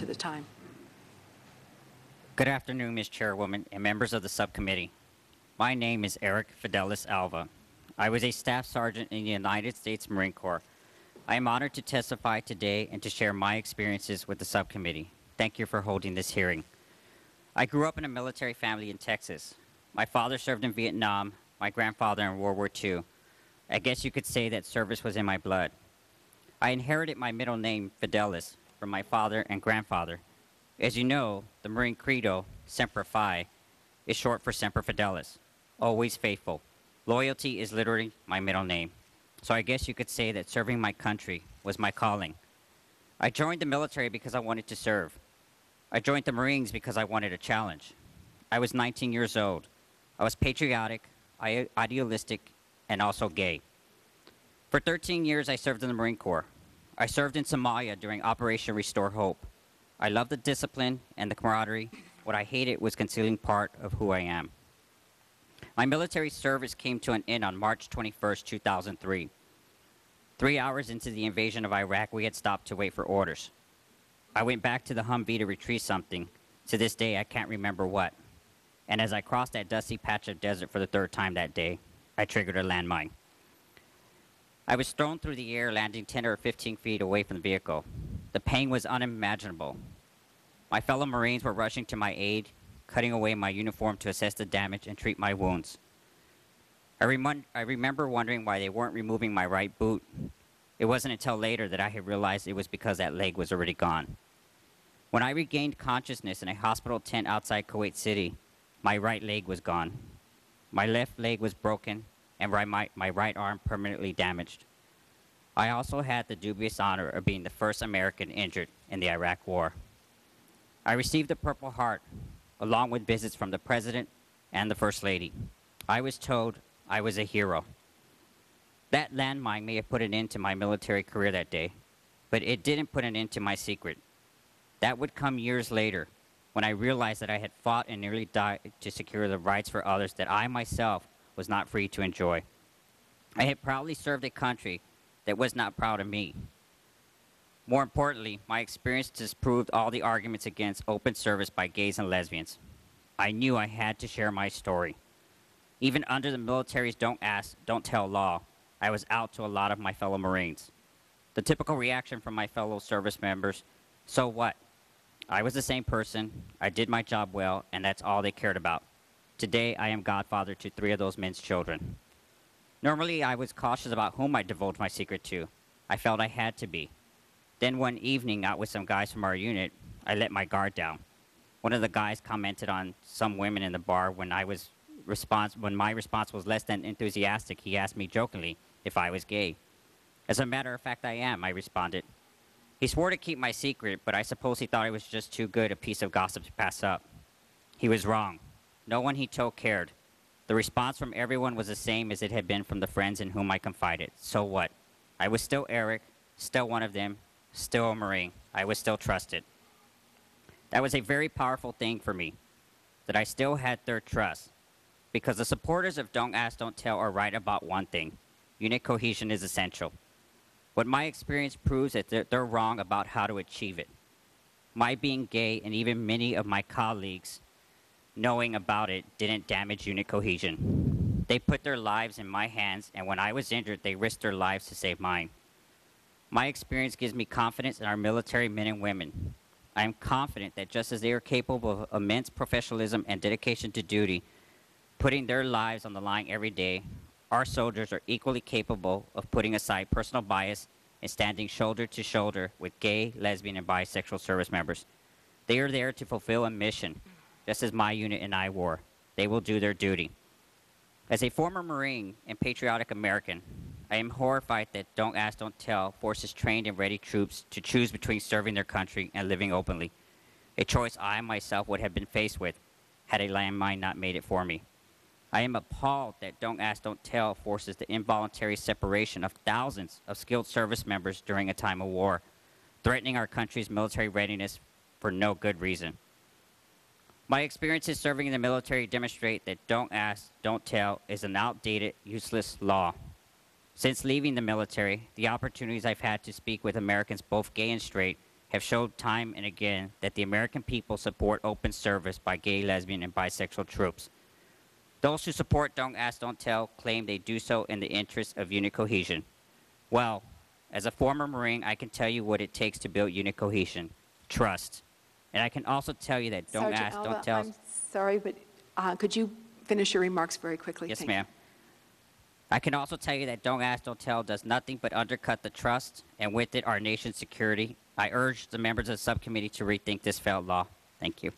to the time. Good afternoon, Ms. Chairwoman and members of the subcommittee. My name is Eric Fidelis Alva. I was a staff sergeant in the United States Marine Corps. I am honored to testify today and to share my experiences with the subcommittee. Thank you for holding this hearing. I grew up in a military family in Texas. My father served in Vietnam, my grandfather in World War II. I guess you could say that service was in my blood. I inherited my middle name, Fidelis, from my father and grandfather. As you know, the Marine Credo, Semper Fi, is short for Semper Fidelis, always faithful. Loyalty is literally my middle name. So I guess you could say that serving my country was my calling. I joined the military because I wanted to serve. I joined the Marines because I wanted a challenge. I was 19 years old. I was patriotic, idealistic, and also gay. For 13 years, I served in the Marine Corps. I served in Somalia during Operation Restore Hope. I loved the discipline and the camaraderie. What I hated was concealing part of who I am. My military service came to an end on March 21st, 2003. 3 hours into the invasion of Iraq, we had stopped to wait for orders. I went back to the Humvee to retrieve something. To this day, I can't remember what. And as I crossed that dusty patch of desert for the third time that day, I triggered a landmine. I was thrown through the air, landing 10 or 15 feet away from the vehicle. The pain was unimaginable. My fellow Marines were rushing to my aid, cutting away my uniform to assess the damage and treat my wounds. I remember wondering why they weren't removing my right boot. It wasn't until later that I had realized it was because that leg was already gone. When I regained consciousness in a hospital tent outside Kuwait City, my right leg was gone. My left leg was broken, and my right arm permanently damaged. I also had the dubious honor of being the first American injured in the Iraq War. I received the Purple Heart, along with visits from the President and the First Lady. I was told I was a hero. That landmine may have put an end to my military career that day, but it didn't put an end to my secret. That would come years later, when I realized that I had fought and nearly died to secure the rights for others that I myself was not free to enjoy. I had proudly served a country that was not proud of me. More importantly, my experience disproved all the arguments against open service by gays and lesbians. I knew I had to share my story. Even under the military's don't ask, don't tell law, I was out to a lot of my fellow Marines. The typical reaction from my fellow service members, so what? I was the same person, I did my job well, and that's all they cared about. Today, I am godfather to 3 of those men's children. Normally, I was cautious about whom I divulged my secret to. I felt I had to be. Then one evening, out with some guys from our unit, I let my guard down. One of the guys commented on some women in the bar when my response was less than enthusiastic. He asked me jokingly if I was gay. As a matter of fact, I am, I responded. He swore to keep my secret, but I suppose he thought it was just too good a piece of gossip to pass up. He was wrong. No one he told cared. The response from everyone was the same as it had been from the friends in whom I confided. So what? I was still Eric, still one of them, still a Marine. I was still trusted. That was a very powerful thing for me, that I still had their trust, because the supporters of Don't Ask, Don't Tell are right about one thing. Unit cohesion is essential. What my experience proves is that they're wrong about how to achieve it. My being gay and even many of my colleagues knowing about it didn't damage unit cohesion. They put their lives in my hands, and when I was injured, they risked their lives to save mine. My experience gives me confidence in our military men and women. I am confident that just as they are capable of immense professionalism and dedication to duty, putting their lives on the line every day, our soldiers are equally capable of putting aside personal bias and standing shoulder to shoulder with gay, lesbian, and bisexual service members. They are there to fulfill a mission, just as my unit and I were. They will do their duty. As a former Marine and patriotic American, I am horrified that Don't Ask, Don't Tell forces trained and ready troops to choose between serving their country and living openly, a choice I myself would have been faced with had a landmine not made it for me. I am appalled that Don't Ask, Don't Tell forces the involuntary separation of thousands of skilled service members during a time of war, threatening our country's military readiness for no good reason. My experiences serving in the military demonstrate that Don't Ask, Don't Tell is an outdated, useless law. Since leaving the military, the opportunities I've had to speak with Americans, both gay and straight, have showed time and again that the American people support open service by gay, lesbian, and bisexual troops. Those who support Don't Ask, Don't Tell claim they do so in the interest of unit cohesion. Well, as a former Marine, I can tell you what it takes to build unit cohesion: trust. And I can also tell you that Don't Sergeant Ask, Alva, Don't Tell. I'm sorry, but could you finish your remarks very quickly? Yes, Thank you. ma'am. I can also tell you that Don't Ask, Don't Tell does nothing but undercut the trust, and with it, our nation's security. I urge the members of the subcommittee to rethink this failed law. Thank you.